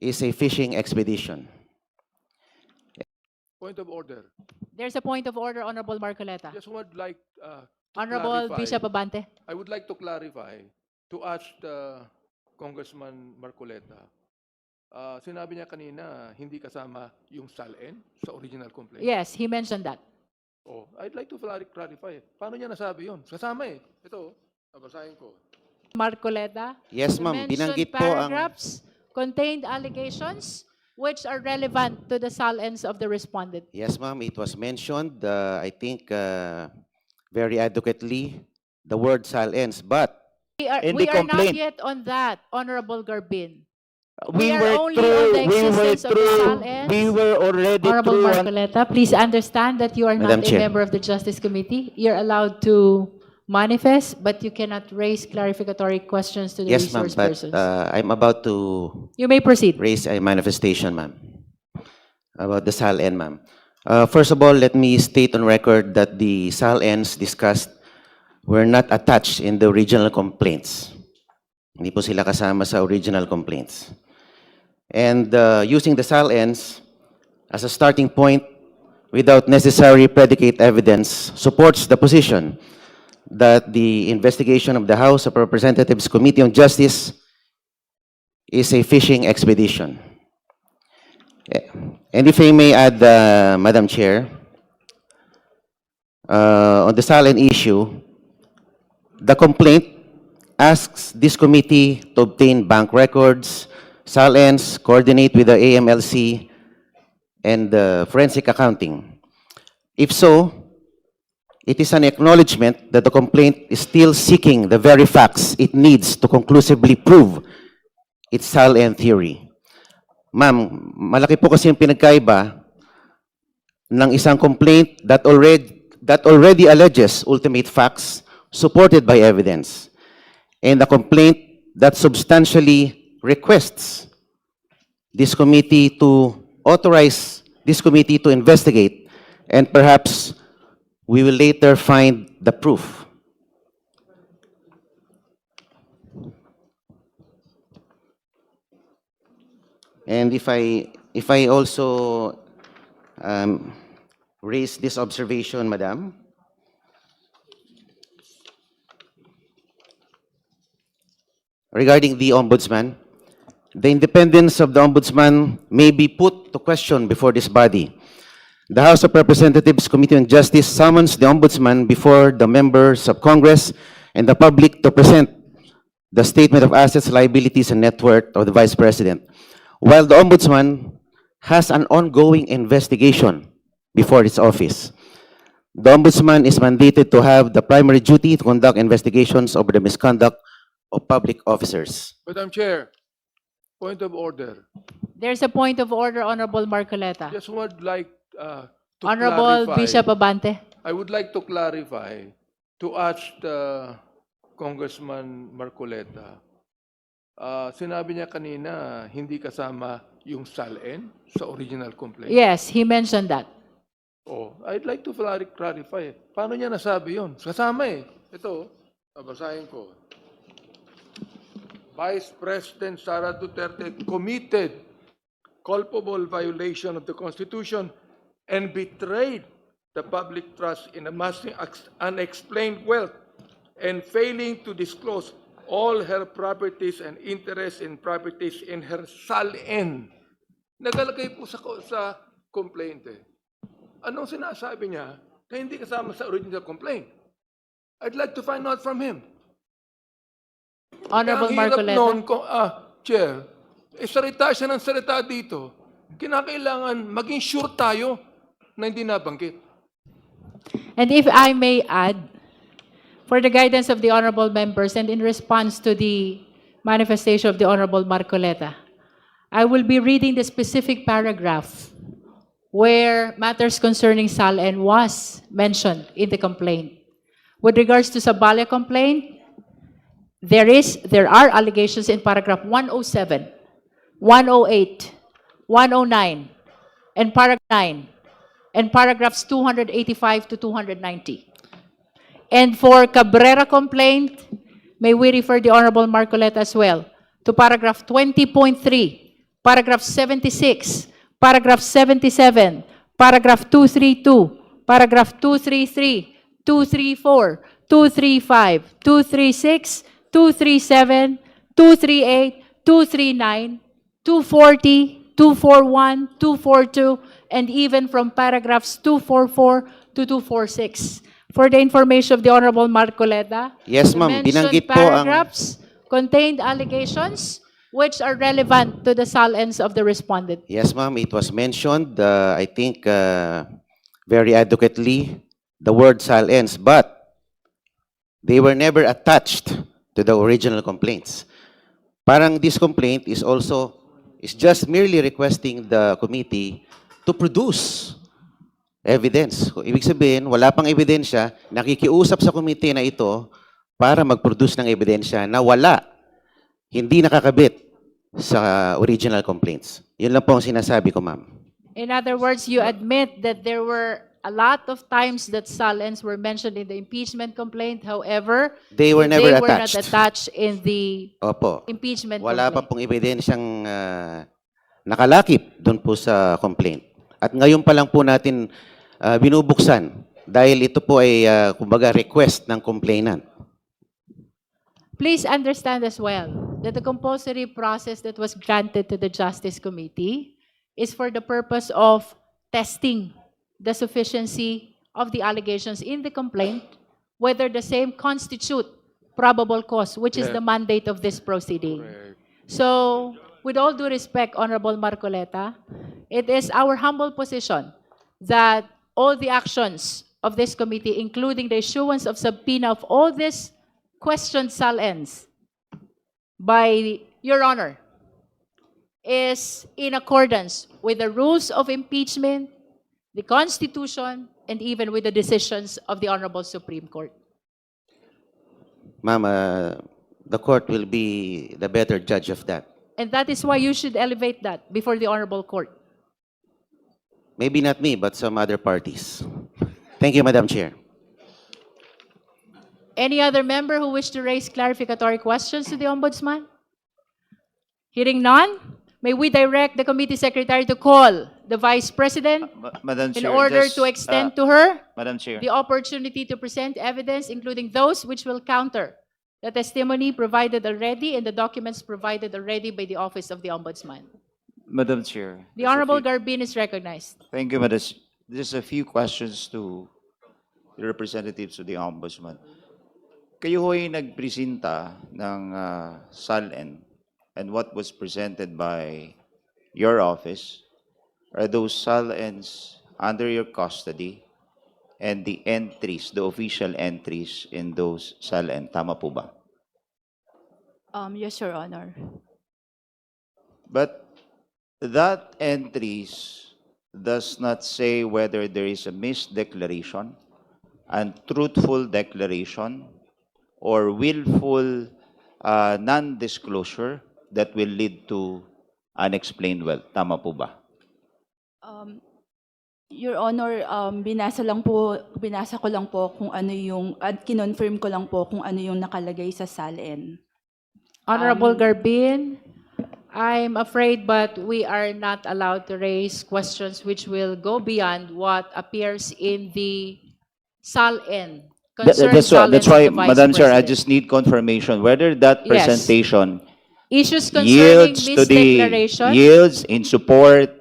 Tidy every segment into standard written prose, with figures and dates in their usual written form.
is a fishing expedition. Point of order. There's a point of order, Honorable Marcoleta. Just would like to Honorable clarify. Bishop Abante. I would like to clarify to ask Congressman Marcoleta. Sinabi niya kanina hindi kasama yung SALN sa original complaint. Yes, he mentioned that. Oh, I'd like to clarify. Paano niya nasabi yun? Kasama eh. Ito, babasahin ko. Marcoleta. Yes, the ma'am. mentioned Binanggit po ang... paragraphs contained allegations which are relevant to the SALNs of the respondent. Yes, ma'am. It was mentioned, I think, very adequately, the word SALNs. But in We the are not complaint, yet on that, Honorable Garbin. we are were only on the existence of the SALNs. we were already Honorable through. Marcoleta, please understand that you are Madam not a Chair. member of the Justice Committee. You're allowed to manifest, but you cannot raise clarificatory questions to the Yes, ma'am. resource But persons. I'm about to You may proceed. raise a manifestation, ma'am, about the SALN, ma'am. First of all, let me state on record that the SALNs discussed were not attached in the original complaints. Hindi po sila kasama sa original complaints. And using the SALNs as a starting point without necessary predicate evidence supports the position that the investigation of the House of Representatives Committee on Justice is a fishing expedition. And if I may add, Madam Chair, on the SALN issue, the complaint asks this committee to obtain bank records, SALNs, coordinate with the AMLC, and forensic accounting. If so, it is an acknowledgement that the complaint is still seeking the very facts it needs to conclusively prove its SALN theory. Ma'am, malaki po kasi yung pinagkaiba ng isang complaint that already alleges ultimate facts supported by evidence, and a complaint that substantially requests this committee to authorize this committee to investigate, and perhaps we will later find the proof. And if I also raise this observation, Madam, regarding the Ombudsman, the independence of the Ombudsman may be put to question before this body. The House of Representatives Committee on Justice summons the Ombudsman before the members of Congress and the public to present the statement of assets, liabilities, and net worth of the Vice President. While the Ombudsman has an ongoing investigation before its office, the Ombudsman is mandated to have the primary duty to conduct investigations over the misconduct of public officers. Madam Chair, point of order. There's a point of order, Honorable Marcoleta. Just would like to Honorable clarify. Bishop Abante. I would like to clarify to ask Congressman Marcoleta. Sinabi niya kanina hindi kasama yung SALN sa original complaint. Yes, he mentioned that. Oh, I'd like to clarify. Paano niya nasabi yun? Kasama eh. Ito, babasahin ko. Vice President Sara Duterte committed culpable violation of the Constitution and betrayed the public trust in amassing unexplained wealth and failing to disclose all her properties and interests in properties in her SALN. Nagalagay po sa complaint eh. Anong sinasabi niya na hindi kasama sa original complaint? I'd like to find out from him. Honorable Kaya ang hirap Marcoleta. noon, Chair, salita siya ng salita dito. Kinakailangan maging sure tayo na hindi nabanggit. And if I may add, for the guidance of the honorable members and in response to the manifestation of the Honorable Marcoleta, I will be reading the specific paragraph where matters concerning SALN was mentioned in the complaint. With regards to Sabala complaint, there are allegations in paragraph 107, 108, 109, and paragraph 9, and paragraphs 285 to 290. And for Cabrera complaint, may we refer the Honorable Marcoleta as well to paragraph 20.3, paragraph 76, paragraph 77, paragraph 232, paragraph 233, 234, 235, 236, 237, 238, 239, 240, 241, 242, and even from paragraphs 244 to 246. For the information of the Honorable Marcoleta, Yes, the ma'am. mentioned Binanggit po ang- paragraphs contained allegations which are relevant to the salens of the respondent. Yes, ma'am, it was mentioned, I think, very adequately, the word silence, but they were never attached to the original complaints. Parang this complaint is just merely requesting the committee to produce evidence. Ibig sabihin, wala pang ebidensya, nakikiusap sa committee na ito para mag-produce ng ebidensya na wala, hindi nakakabit sa original complaints. Yun lang po ang sinasabi ko, ma'am. In other words, you admit that there were a lot of times that salens were mentioned in the impeachment complaint. However, They were never not attached. attached in the Opo. impeachment Wala pa complaint. pong ebidensyang nakalakip doon po sa complaint. At ngayon pa lang po natin binubuksan dahil ito po ay kumbaga request ng complainant. Please understand as well that the compulsory process that was granted to the Justice Committee is for the purpose of testing the sufficiency of the allegations in the complaint, whether the same constitute probable cause, which is the mandate of this proceeding. So, with all due respect, Honorable Marcoleta, it is our humble position that all the actions of this committee, including the issuance of subpoena of all these questioned salens by Your Honor, is in accordance with the rules of impeachment, the Constitution, and even with the decisions of the Honorable Supreme Court. Ma'am, the court will be the better judge of that. And that is why you should elevate that before the Honorable Court. Maybe not me, but some other parties. Thank you, Madam Chair. Any other member who wish to raise clarificatory questions to the Ombudsman? Hearing none, may we direct the committee secretary to call the Vice President Madam in Chair, order just, to extend to her Madam Chair, the opportunity to present evidence, including those which will counter the testimony provided already and the documents provided already by the Office of the Ombudsman. Madam Chair. The just a Honorable few- Garbin is recognized. Thank you, Madam. Just a few questions to the representatives of the Ombudsman. Kayo ho'y nagpresenta ng SALN and what was presented by your office, are those SALNs under your custody and the entries, the official entries in those SALN. Tama po ba? Yes, Your Honor. But that entries does not say whether there is a misdeclaration, untruthful declaration, or willful non-disclosure that will lead to unexplained wealth. Tama po ba? Your Honor, binasa ko lang po kung ano yung, at kinonfirm ko lang po kung ano yung nakalagay sa SALN. Honorable Garbin, I'm afraid, but we are not allowed to raise questions which will go beyond what appears in the SALN. concerned That's salins why, of the Vice Madam Chair, I President. just need confirmation whether that Yes. presentation Issues concerning yields to the misdeclaration. yields in support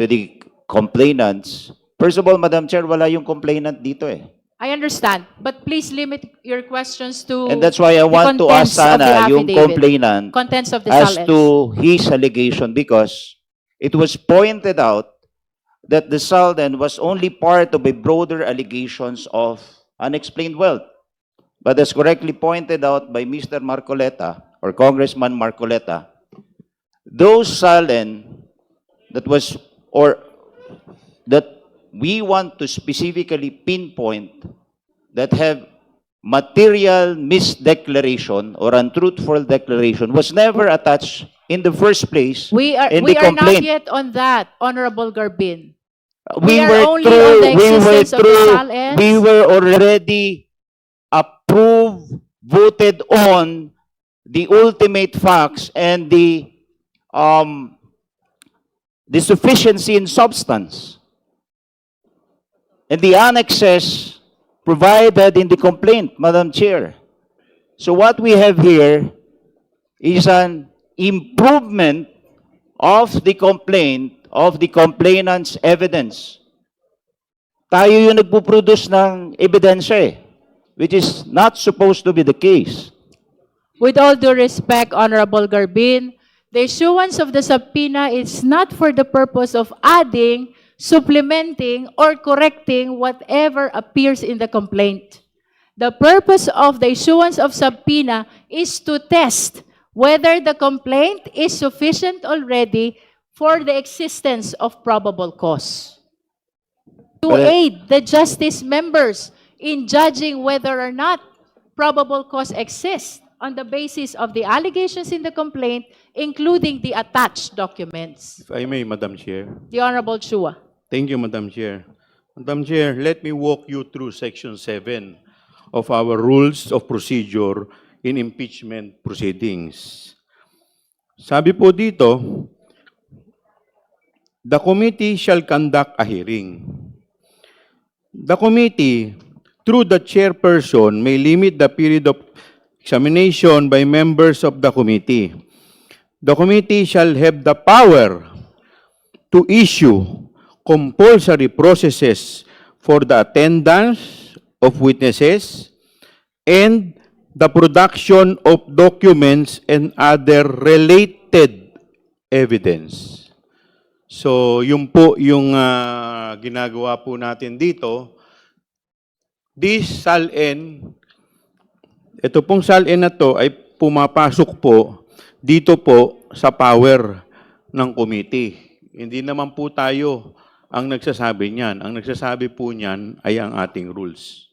to the complainants. First of all, Madam Chair, wala yung complainant dito eh. I understand, but please limit your questions to And that's why I the want to ask contents of the sana yung affidavit. complainant Contents of the as salins. to his allegation because it was pointed out that the Salden was only part of a broader allegations of unexplained wealth. But as correctly pointed out by Mr. Marcoleta or Congressman Marcoleta, those Salden that was or that we want to specifically pinpoint that have material misdeclaration or untruthful declaration was never attached in the first place We are in the not complaint. yet on that, Honorable Garbin. We are were only through, on the we were existence of the through, SALNs. we were already approved, voted on the ultimate facts and the the sufficiency in substance, and the annexes provided in the complaint, Madam Chair. So what we have here is an improvement of the complaint, of the complainant's evidence. Tayo yung nagpuproduce ng ebidensya which is not supposed to be the case. With all due respect, Honorable Garbin, the issuance of the subpoena is not for the purpose of adding, supplementing, or correcting whatever appears in the complaint. The purpose of the issuance of subpoena is to test whether the complaint is sufficient already for the existence of probable cause. To But- aid the justice members in judging whether or not probable cause exists on the basis of the allegations in the complaint, including the attached documents. If I may, Madam Chair. The Honorable Chua. Thank you, Madam Chair. Madam Chair, let me walk you through Section 7 of our Rules of Procedure in Impeachment Proceedings. Sabi po dito, the committee shall conduct a hearing. The committee, through the chairperson, may limit the period of examination by members of the committee. The committee shall have the power to issue compulsory processes for the attendance of witnesses and the production of documents and other related evidence. So, yun po yung ginagawa po natin dito. This SALN, ito pong SALN na to ay pumapasok po dito po sa power ng committee. Hindi naman po tayo ang nagsasabi niyan. Ang nagsasabi po niyan ay ang ating rules.